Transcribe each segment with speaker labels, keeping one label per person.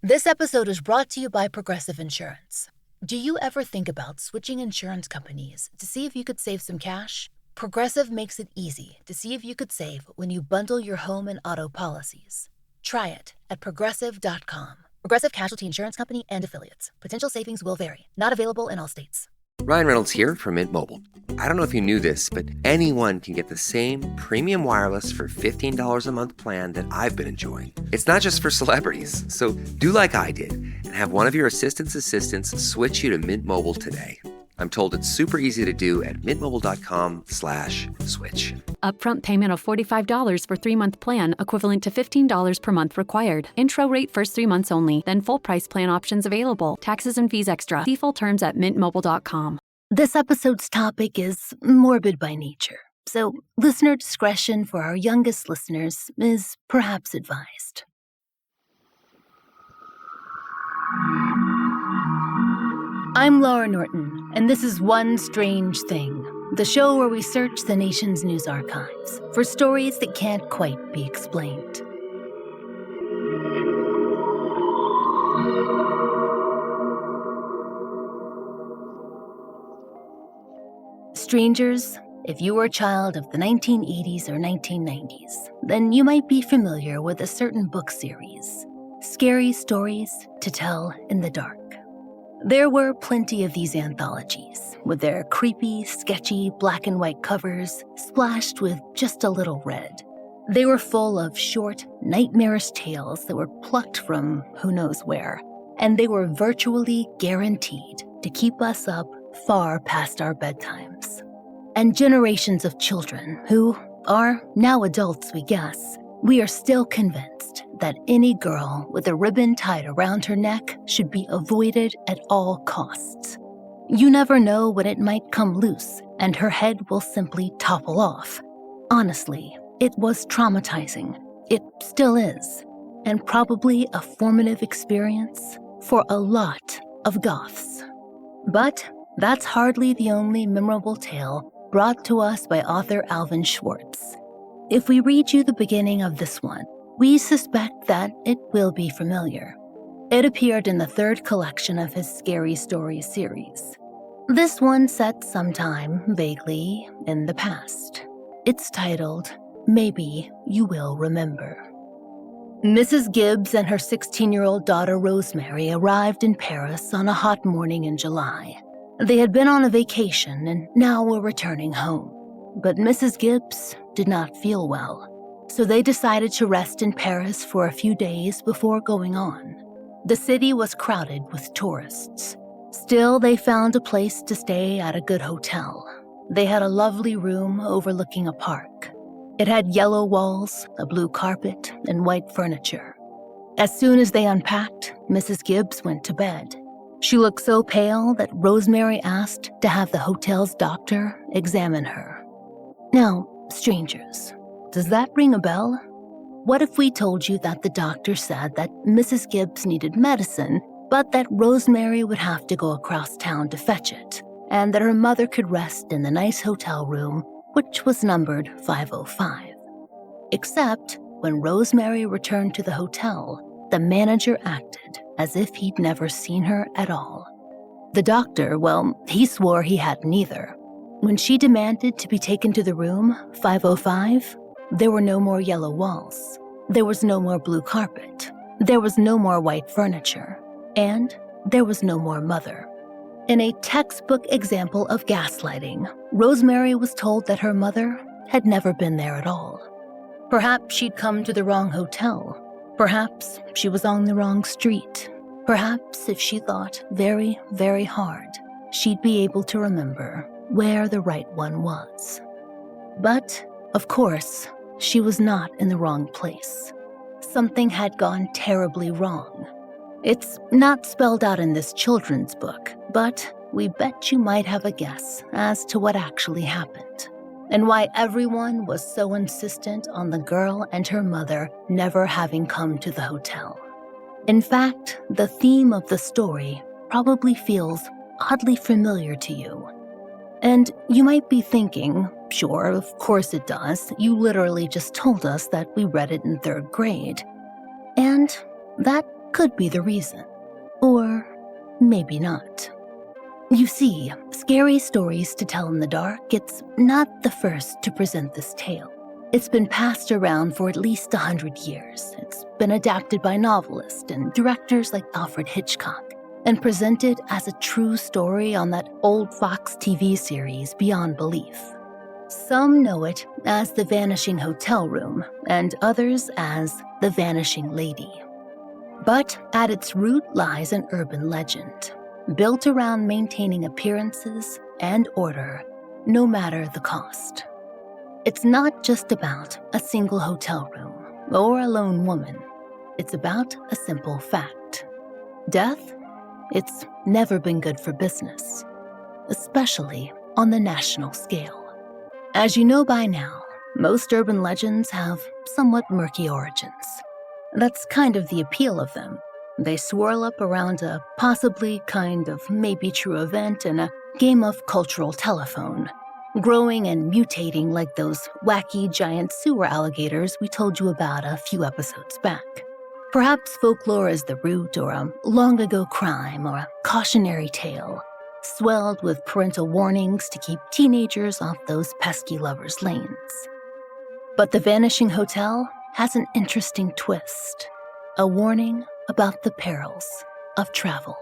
Speaker 1: This episode is brought to you by Progressive Insurance. Do you ever think about switching insurance companies to see if you could save some cash? Progressive makes it easy to see if you could save when you bundle your home and auto policies. Try it at Progressive.com. Progressive Casualty Insurance Company and Affiliates. Potential savings will vary. Not available in all states.
Speaker 2: Ryan Reynolds here from Mint Mobile. I don't know if you knew this, but anyone can get the same premium wireless for $15 a month plan that I've been enjoying. It's not just for celebrities. So do like I did and have one of your assistants switch you to Mint Mobile today. I'm told it's super easy to do at mintmobile.com/switch.
Speaker 3: Upfront payment of $45 for 3-month plan, equivalent to $15 per month required. Intro rate first 3 months only, then full price plan options available. Taxes and fees extra. See full terms at mintmobile.com.
Speaker 1: This episode's topic is morbid by nature, so listener discretion for our youngest listeners is perhaps advised. I'm Laurah Norton, and this is One Strange Thing, the show where we search the nation's news archives for stories that can't quite be explained. Strangers, if you were a child of the 1980s or 1990s, then you might be familiar with a certain book series, Scary Stories to Tell in the Dark. There were plenty of these anthologies, with their creepy, sketchy black and white covers splashed with just a little red. They were full of short, nightmarish tales that were plucked from who knows where, and they were virtually guaranteed to keep us up far past our bedtimes. And generations of children who are now adults, we guess, we are still convinced that any girl with a ribbon tied around her neck should be avoided at all costs. You never know when it might come loose and her head will simply topple off. Honestly, it was traumatizing. It still is. And probably a formative experience for a lot of goths. But that's hardly the only memorable tale brought to us by author Alvin Schwartz. If we read you the beginning of this one, we suspect that it will be familiar. It appeared in the 3rd collection of his Scary Stories series. This one set sometime vaguely in the past. It's titled, Maybe You Will Remember. Mrs. Gibbs and her 16-year-old daughter Rosemary arrived in Paris on a hot morning in July. They had been on a vacation and now were returning home. But Mrs. Gibbs did not feel well, so they decided to rest in Paris for a few days before going on. The city was crowded with tourists. Still, they found a place to stay at a good hotel. They had a lovely room overlooking a park. It had yellow walls, a blue carpet, and white furniture. As soon as they unpacked, Mrs. Gibbs went to bed. She looked so pale that Rosemary asked to have the hotel's doctor examine her. Now, strangers, does that ring a bell? What if we told you that the doctor said that Mrs. Gibbs needed medicine, but that Rosemary would have to go across town to fetch it, and that her mother could rest in the nice hotel room, which was numbered 505? Except, when Rosemary returned to the hotel, the manager acted as if he'd never seen her at all. The doctor, well, he swore he hadn't either. When she demanded to be taken to the room, 505, there were no more yellow walls. There was no more blue carpet. There was no more white furniture. And there was no more mother. In a textbook example of gaslighting, Rosemary was told that her mother had never been there at all. Perhaps she'd come to the wrong hotel. Perhaps she was on the wrong street. Perhaps if she thought very, very hard, she'd be able to remember where the right one was. But, of course, she was not in the wrong place. Something had gone terribly wrong. It's not spelled out in this children's book, but we bet you might have a guess as to what actually happened, and why everyone was so insistent on the girl and her mother never having come to the hotel. In fact, the theme of the story probably feels oddly familiar to you. And you might be thinking, sure, of course it does. You literally just told us that we read it in 3rd grade. And that could be the reason. Or maybe not. You see, Scary Stories to Tell in the Dark, it's not the first to present this tale. It's been passed around for at least 100 years. It's been adapted by novelists and directors like Alfred Hitchcock, and presented as a true story on that old Fox TV series Beyond Belief. Some know it as The Vanishing Hotel Room, and others as The Vanishing Lady. But at its root lies an urban legend, built around maintaining appearances and order, no matter the cost. It's not just about a single hotel room or a lone woman. It's about a simple fact. Death? It's never been good for business, especially on the national scale. As you know by now, most urban legends have somewhat murky origins. That's kind of the appeal of them. They swirl up around a possibly kind of maybe true event in a game of cultural telephone, growing and mutating like those wacky giant sewer alligators we told you about a few episodes back. Perhaps folklore is the root, or a long-ago crime, or a cautionary tale, swelled with parental warnings to keep teenagers off those pesky lovers' lanes. But The Vanishing Hotel has an interesting twist, a warning about the perils of travel.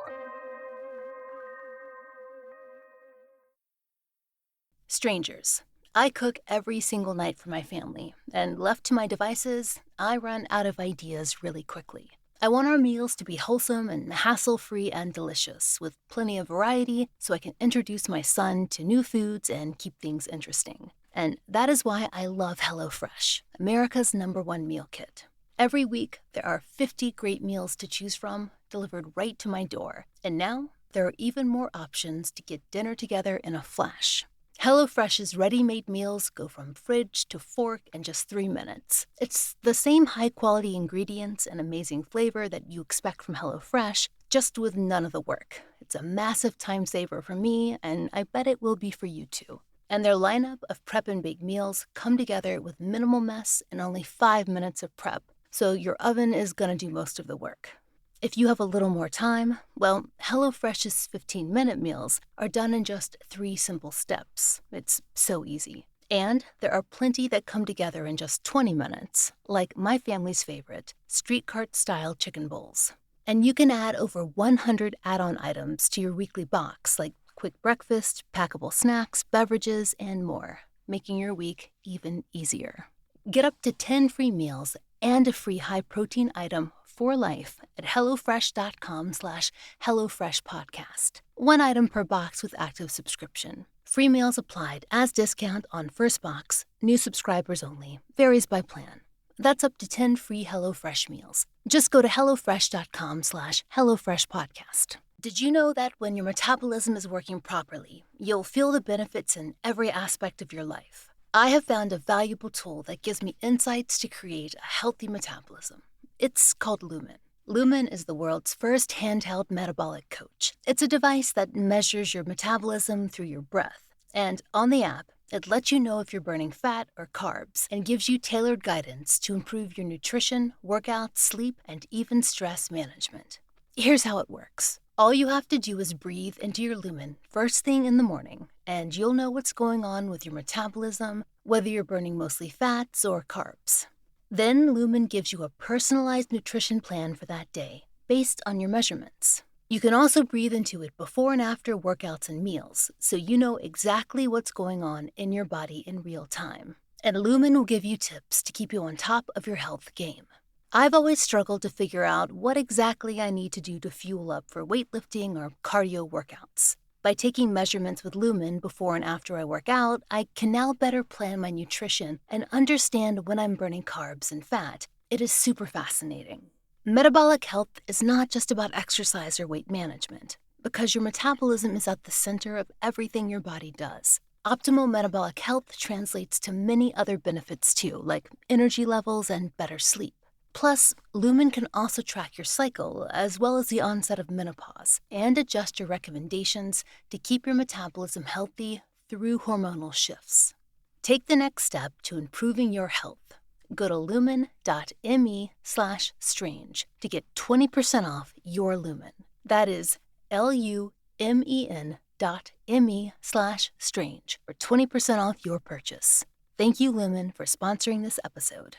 Speaker 1: Strangers. I cook every single night for my family, and left to my devices, I run out of ideas really quickly. I want our meals to be wholesome and hassle-free and delicious, with plenty of variety so I can introduce my son to new foods and keep things interesting. And that is why I love HelloFresh, America's #1 meal kit. Every week, there are 50 great meals to choose from, delivered right to my door. And now, there are even more options to get dinner together in a flash. HelloFresh's ready-made meals go from fridge to fork in just 3 minutes. It's the same high-quality ingredients and amazing flavor that you expect from HelloFresh, just with none of the work. It's a massive time saver for me, and I bet it will be for you too. And their lineup of prep and bake meals come together with minimal mess and only 5 minutes of prep, so your oven is going to do most of the work. If you have a little more time, well, HelloFresh's 15-minute meals are done in just 3 simple steps. It's so easy. And there are plenty that come together in just 20 minutes, like my family's favorite, street cart-style chicken bowls. And you can add over 100 add-on items to your weekly box, like quick breakfast, packable snacks, beverages, and more, making your week even easier. Get up to 10 free meals and a free high-protein item for life at HelloFresh.com/HelloFreshPodcast. 1 item per box with active subscription. Free meals applied as discount on first box, new subscribers only, varies by plan. That's up to 10 free HelloFresh meals. Just go to HelloFresh.com/HelloFreshPodcast. Did you know that when your metabolism is working properly, you'll feel the benefits in every aspect of your life? I have found a valuable tool that gives me insights to create a healthy metabolism. It's called Lumen. Lumen is the world's first handheld metabolic coach. It's a device that measures your metabolism through your breath. And on the app, it lets you know if you're burning fat or carbs and gives you tailored guidance to improve your nutrition, workouts, sleep, and even stress management. Here's how it works. All you have to do is breathe into your Lumen first thing in the morning, and you'll know what's going on with your metabolism, whether you're burning mostly fats or carbs. Then Lumen gives you a personalized nutrition plan for that day, based on your measurements. You can also breathe into it before and after workouts and meals, so you know exactly what's going on in your body in real time. And Lumen will give you tips to keep you on top of your health game. I've always struggled to figure out what exactly I need to do to fuel up for weightlifting or cardio workouts. By taking measurements with Lumen before and after I work out, I can now better plan my nutrition and understand when I'm burning carbs and fat. It is super fascinating. Metabolic health is not just about exercise or weight management, because your metabolism is at the center of everything your body does. Optimal metabolic health translates to many other benefits too, like energy levels and better sleep. Plus, Lumen can also track your cycle, as well as the onset of menopause, and adjust your recommendations to keep your metabolism healthy through hormonal shifts. Take the next step to improving your health. go to lumen.me/strange to get 20% off your Lumen. That is lumen.me/strange for 20% off your purchase. Thank you, Lumen, for sponsoring this episode.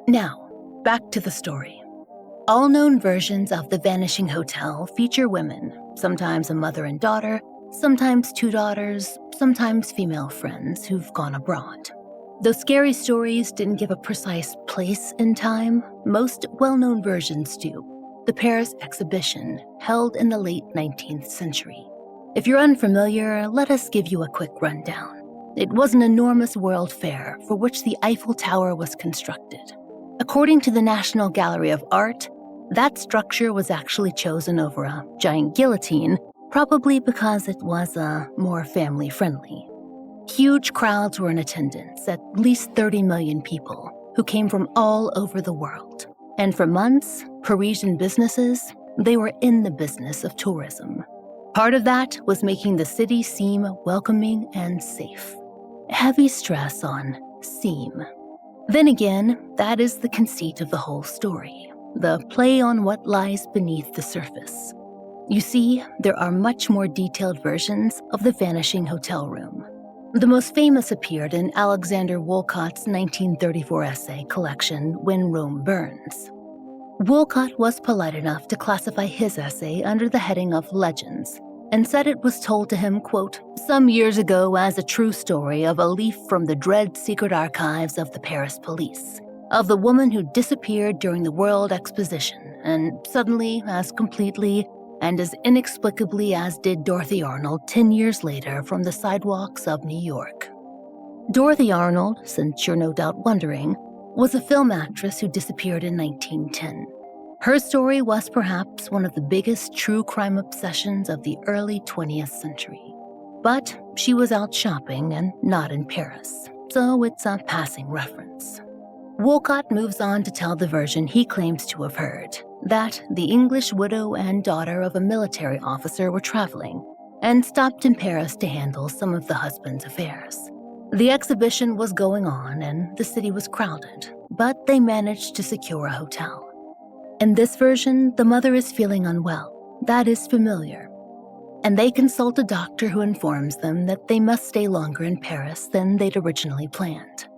Speaker 1: Now, back to the story. All known versions of the Vanishing Hotel feature women, sometimes a mother and daughter, sometimes two daughters, sometimes female friends who've gone abroad. Though scary stories didn't give a precise place in time, most well-known versions do. The Paris exhibition, held in the late 19th century. If you're unfamiliar, let us give you a quick rundown. It was an enormous world fair for which the Eiffel Tower was constructed. According to the National Gallery of Art, that structure was actually chosen over a giant guillotine, probably because it was more family-friendly. Huge crowds were in attendance, at least 30 million people, who came from all over the world. And for months, Parisian businesses, they were in the business of tourism. Part of that was making the city seem welcoming and safe. Heavy stress on seem. Then again, that is the conceit of the whole story, the play on what lies beneath the surface. You see, there are much more detailed versions of the Vanishing Hotel Room. The most famous appeared in Alexander Woollcott's 1934 essay collection, When Rome Burns. Woollcott was polite enough to classify his essay under the heading of legends, and said it was told to him, quote, some years ago as a true story of a leaf from the dread secret archives of the Paris police, of the woman who disappeared during the World Exposition, and suddenly, as completely and as inexplicably as did Dorothy Arnold 10 years later from the sidewalks of New York. Dorothy Arnold, since you're no doubt wondering, was a film actress who disappeared in 1910. Her story was perhaps one of the biggest true crime obsessions of the early 20th century. But she was out shopping and not in Paris, so it's a passing reference. Woollcott moves on to tell the version he claims to have heard, that the English widow and daughter of a military officer were traveling and stopped in Paris to handle some of the husband's affairs. The exhibition was going on and the city was crowded, but they managed to secure a hotel. In this version, the mother is feeling unwell. That is familiar. And they consult a doctor who informs them that they must stay longer in Paris than they'd originally planned.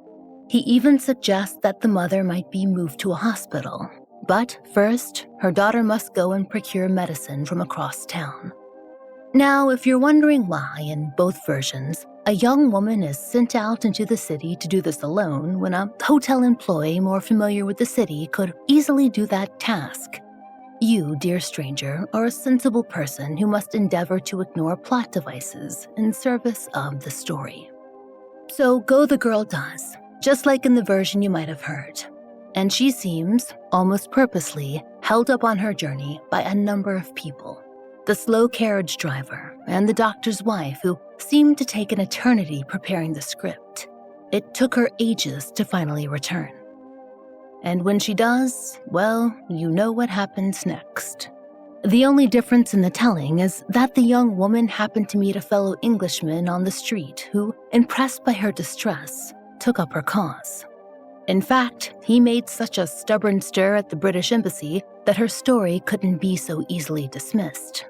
Speaker 1: He even suggests that the mother might be moved to a hospital. But first, her daughter must go and procure medicine from across town. Now, if you're wondering why, in both versions, a young woman is sent out into the city to do this alone when a hotel employee more familiar with the city could easily do that task. You, dear stranger, are a sensible person who must endeavor to ignore plot devices in service of the story. So go the girl does, just like in the version you might have heard. And she seems, almost purposely, held up on her journey by a number of people. The slow carriage driver and the doctor's wife, who seemed to take an eternity preparing the script. It took her ages to finally return. And when she does, well, you know what happens next. The only difference in the telling is that the young woman happened to meet a fellow Englishman on the street who, impressed by her distress, took up her cause. In fact, he made such a stubborn stir at the British embassy that her story couldn't be so easily dismissed.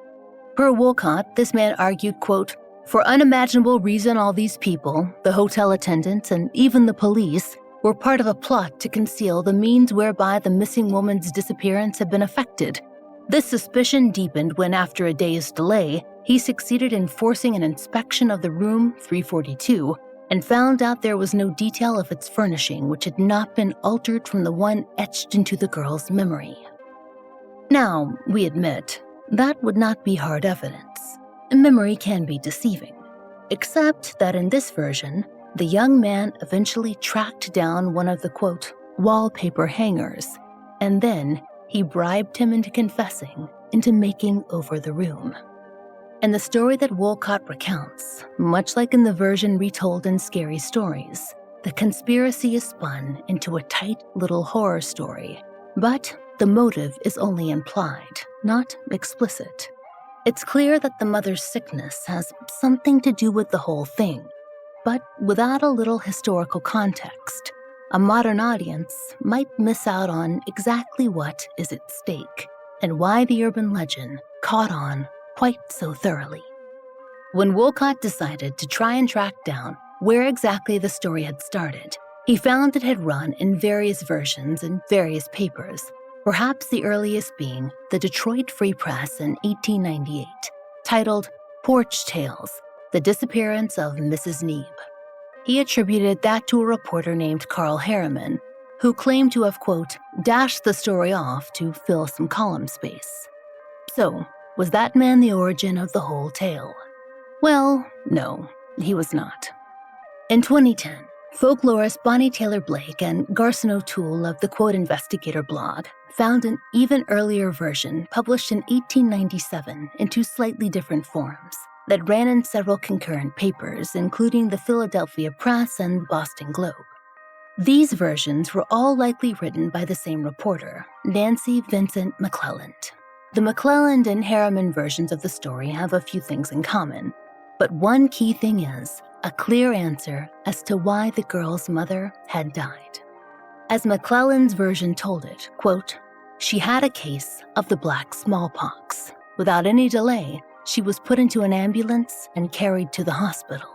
Speaker 1: Per Woollcott, this man argued, quote, for unimaginable reason all these people, the hotel attendants and even the police, were part of a plot to conceal the means whereby the missing woman's disappearance had been effected. This suspicion deepened when, after a day's delay, he succeeded in forcing an inspection of the room 342 and found out there was no detail of its furnishing which had not been altered from the one etched into the girl's memory. Now, we admit, that would not be hard evidence. Memory can be deceiving, except that in this version, the young man eventually tracked down one of the, quote, wallpaper hangers, and then he bribed him into confessing, into making over the room. And the story that Woollcott recounts, much like in the version retold in Scary Stories, the conspiracy is spun into a tight little horror story, but the motive is only implied, not explicit. It's clear that the mother's sickness has something to do with the whole thing, but without a little historical context, a modern audience might miss out on exactly what is at stake and why the urban legend caught on quite so thoroughly. When Wolcott decided to try and track down where exactly the story had started, he found it had run in various versions in various papers, perhaps the earliest being the Detroit Free Press in 1898, titled Porch Tales, The Disappearance of Mrs. Neebe. He attributed that to a reporter named Carl Harriman, who claimed to have, quote, dashed the story off to fill some column space. So, was that man the origin of the whole tale? Well, no, he was not. In 2010, folklorist Bonnie Taylor Blake and Garson O'Toole of the Quote Investigator blog found an even earlier version published in 1897 in two slightly different forms that ran in several concurrent papers, including the Philadelphia Press and the Boston Globe. These versions were all likely written by the same reporter, Nancy Vincent McClelland. The McClelland and Harriman versions of the story have a few things in common, but one key thing is a clear answer as to why the girl's mother had died. As McClelland's version told it, quote, she had a case of the black smallpox. Without any delay, she was put into an ambulance and carried to the hospital.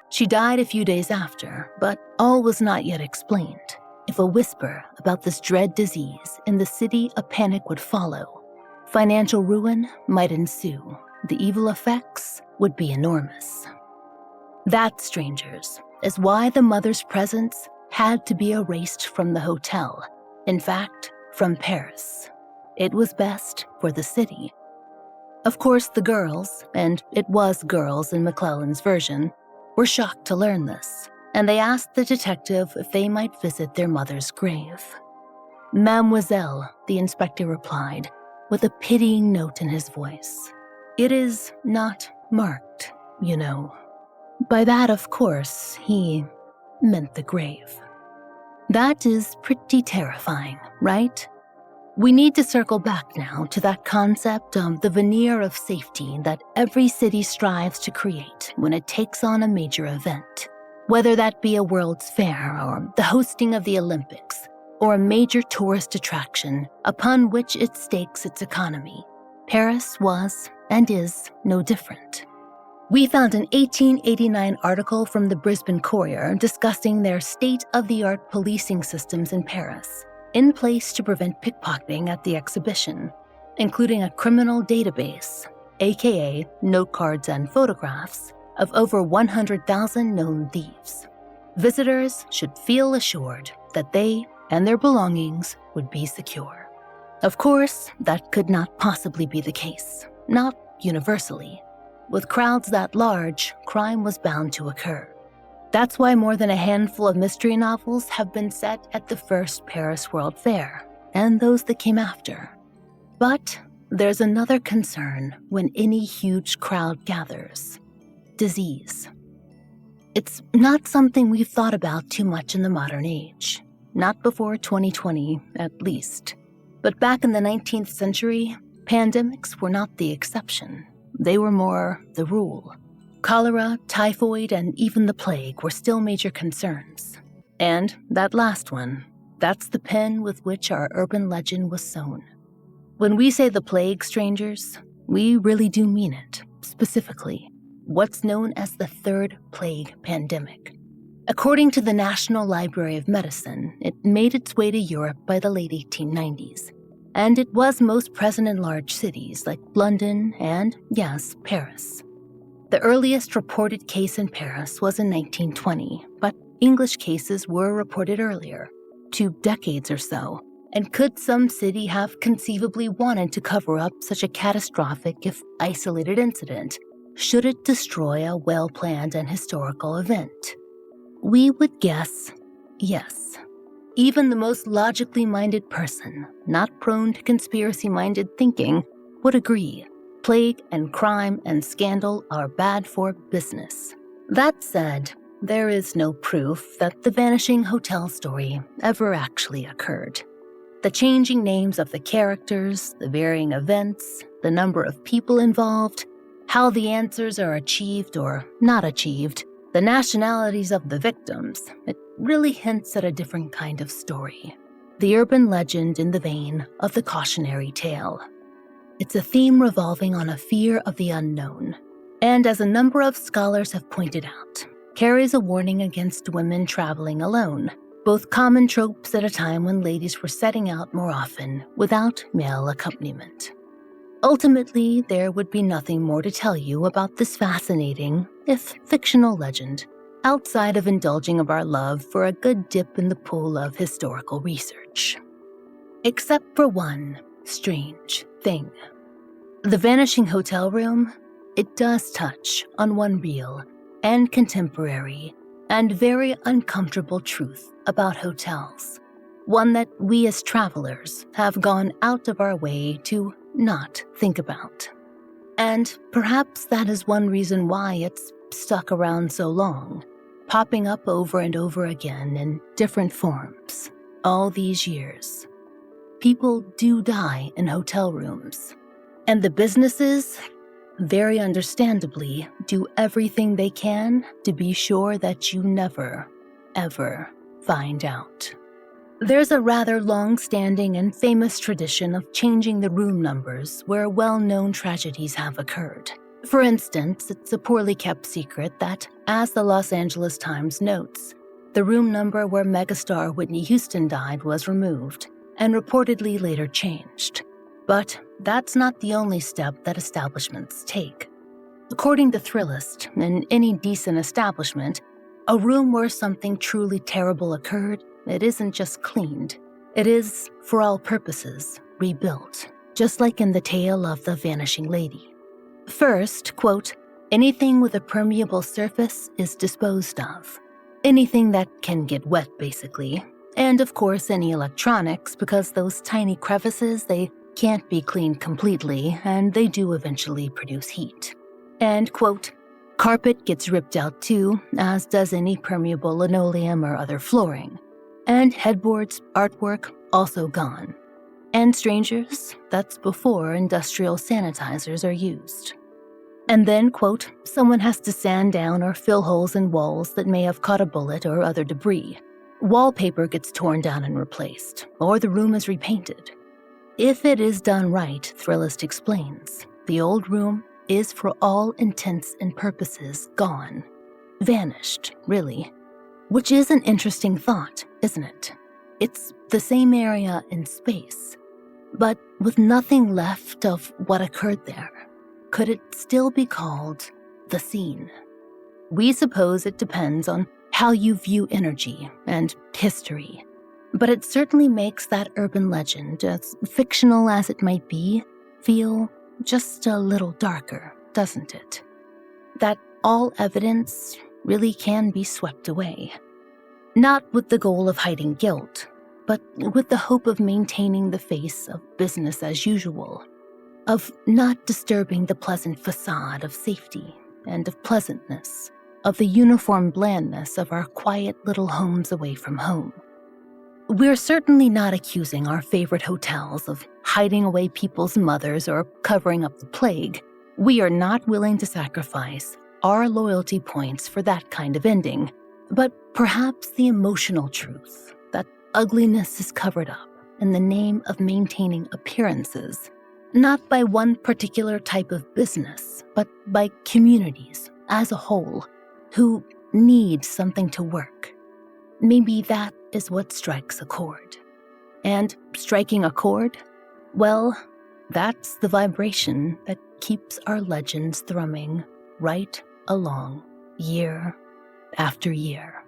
Speaker 1: She died a few days after, but all was not yet explained. If a whisper about this dread disease in the city, a panic would follow. Financial ruin might ensue. The evil effects would be enormous. That, strangers, is why the mother's presence had to be erased from the hotel. In fact, from Paris. It was best for the city. Of course, the girls, and it was girls in McClelland's version, were shocked to learn this, and they asked the detective if they might visit their mother's grave. Mademoiselle, the inspector replied, with a pitying note in his voice. It is not marked, you know. By that, of course, he meant the grave. That is pretty terrifying, right? We need to circle back now to that concept of the veneer of safety that every city strives to create when it takes on a major event, whether that be a World's Fair or the hosting of the Olympics or a major tourist attraction upon which it stakes its economy. Paris was and is no different. We found an 1889 article from the Brisbane Courier discussing their state-of-the-art policing systems in Paris, in place to prevent pickpocketing at the exhibition, including a criminal database, aka note cards and photographs, of over 100,000 known thieves. Visitors should feel assured that they and their belongings would be secure. Of course, that could not possibly be the case, not universally. With crowds that large, crime was bound to occur. That's why more than a handful of mystery novels have been set at the first Paris World Fair, and those that came after. But there's another concern when any huge crowd gathers: disease. It's not something we've thought about too much in the modern age, not before 2020 at least. But back in the 19th century, pandemics were not the exception. They were more the rule. Cholera, typhoid, and even the plague were still major concerns. And that last one, that's the pen with which our urban legend was sewn. When we say the plague, strangers, we really do mean it, specifically, what's known as the Third Plague Pandemic. According to the National Library of Medicine, it made its way to Europe by the late 1890s. And it was most present in large cities like London and, yes, Paris. The earliest reported case in Paris was in 1920, but English cases were reported earlier, 2 decades or so. And could some city have conceivably wanted to cover up such a catastrophic, if isolated incident, should it destroy a well-planned and historical event? We would guess yes. Even the most logically minded person, not prone to conspiracy-minded thinking, would agree. Plague and crime and scandal are bad for business. That said, there is no proof that the vanishing hotel story ever actually occurred. The changing names of the characters, the varying events, the number of people involved, how the answers are achieved or not achieved, the nationalities of the victims, it really hints at a different kind of story. The urban legend in the vein of the cautionary tale. It's a theme revolving on a fear of the unknown, and as a number of scholars have pointed out, carries a warning against women traveling alone, both common tropes at a time when ladies were setting out more often without male accompaniment. Ultimately, there would be nothing more to tell you about this fascinating, if fictional legend, outside of indulging of our love for a good dip in the pool of historical research. Except for one strange thing. The Vanishing Hotel Room, it does touch on one real and contemporary and very uncomfortable truth about hotels, one that we as travelers have gone out of our way to not think about. And perhaps that is one reason why it's stuck around so long, popping up over and over again in different forms all these years. People do die in hotel rooms, and the businesses, very understandably, do everything they can to be sure that you never, ever find out. There's a rather long-standing and famous tradition of changing the room numbers where well-known tragedies have occurred. For instance, it's a poorly kept secret that, as the Los Angeles Times notes, the room number where megastar Whitney Houston died was removed and reportedly later changed. But that's not the only step that establishments take. According to Thrillist, in any decent establishment, a room where something truly terrible occurred, it isn't just cleaned. It is, for all purposes, rebuilt, just like in the tale of the Vanishing Lady. First, quote, anything with a permeable surface is disposed of. Anything that can get wet, basically. And of course, any electronics, because those tiny crevices, they can't be cleaned completely, and they do eventually produce heat. And, quote, carpet gets ripped out too, as does any permeable linoleum or other flooring. And headboards, artwork, also gone. And strangers, that's before industrial sanitizers are used. And then, quote, someone has to sand down or fill holes in walls that may have caught a bullet or other debris. Wallpaper gets torn down and replaced, or the room is repainted. If it is done right, Thrillist explains, the old room is for all intents and purposes gone. Vanished, really. Which is an interesting thought, isn't it? It's the same area in space, but with nothing left of what occurred there. Could it still be called the scene? We suppose it depends on how you view energy and history, but it certainly makes that urban legend, as fictional as it might be, feel just a little darker, doesn't it? That all evidence really can be swept away. Not with the goal of hiding guilt, but with the hope of maintaining the face of business as usual, of not disturbing the pleasant facade of safety and of pleasantness, of the uniform blandness of our quiet little homes away from home. We're certainly not accusing our favorite hotels of hiding away people's mothers or covering up the plague. We are not willing to sacrifice our loyalty points for that kind of ending, but perhaps the emotional truth that ugliness is covered up in the name of maintaining appearances, not by one particular type of business, but by communities as a whole who need something to work. Maybe that is what strikes a chord. And striking a chord, well, that's the vibration that keeps our legends thrumming right along, year after year.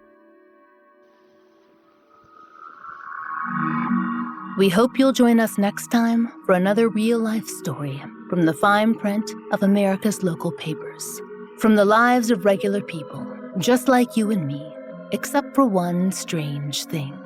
Speaker 1: We hope you'll join us next time for another real-life story from the fine print of America's local papers, from the lives of regular people, just like you and me, except for one strange thing.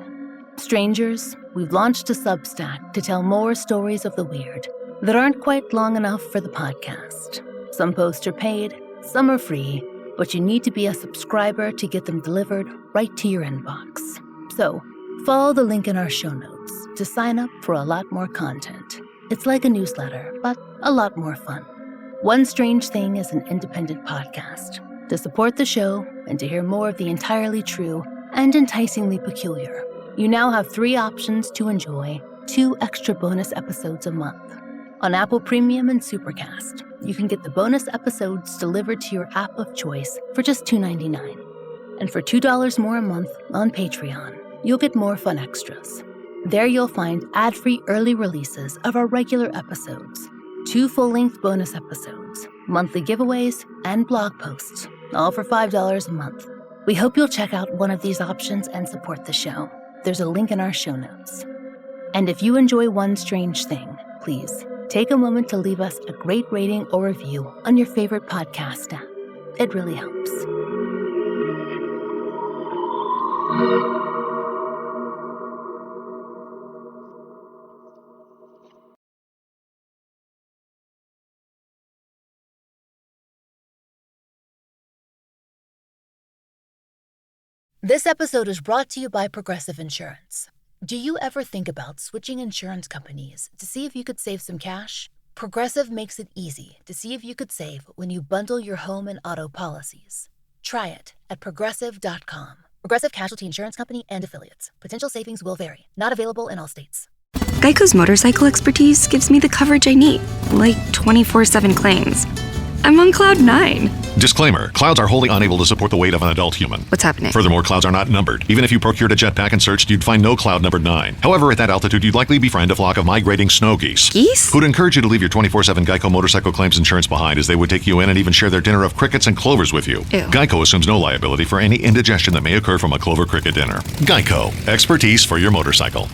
Speaker 1: Strangers, we've launched a Substack to tell more stories of the weird that aren't quite long enough for the podcast. Some posts are paid, some are free, but you need to be a subscriber to get them delivered right to your inbox. So, follow the link in our show notes to sign up for a lot more content. It's like a newsletter, but a lot more fun. One Strange Thing is an independent podcast. To support the show and to hear more of the entirely true and enticingly peculiar, you now have 3 options to enjoy 2 extra bonus episodes a month. On Apple Premium and Supercast, you can get the bonus episodes delivered to your app of choice for just $2.99. And for $2 more a month on Patreon, you'll get more fun extras. There you'll find ad-free early releases of our regular episodes, 2 full-length bonus episodes, monthly giveaways, and blog posts, all for $5 a month. We hope you'll check out one of these options and support the show. There's a link in our show notes. And if you enjoy One Strange Thing, please take a moment to leave us a great rating or review on your favorite podcast app. It really helps. This episode is brought to you by Progressive Insurance. Do you ever think about switching insurance companies to see if you could save some cash? Progressive makes it easy to see if you could save when you bundle your home and auto policies. Try it at Progressive.com. Progressive Casualty Insurance Company and Affiliates. Potential savings will vary. Not available in all states.
Speaker 4: Geico's motorcycle expertise gives me the coverage I need, like 24/7 claims. I'm on cloud 9.
Speaker 5: Disclaimer, clouds are wholly unable to support the weight of an adult human.
Speaker 4: What's happening?
Speaker 5: Furthermore, clouds are not numbered. Even if you procured a jetpack and searched, you'd find no cloud numbered 9. However, at that altitude, you'd likely befriend a flock of migrating snow geese.
Speaker 4: Geese?
Speaker 5: Who'd encourage you to leave your 24/7 Geico motorcycle claims insurance behind, as they would take you in and even share their dinner of crickets and clovers with you.
Speaker 4: Ew.
Speaker 5: Geico assumes no liability for any indigestion that may occur from a clover cricket dinner. Geico, expertise for your motorcycle.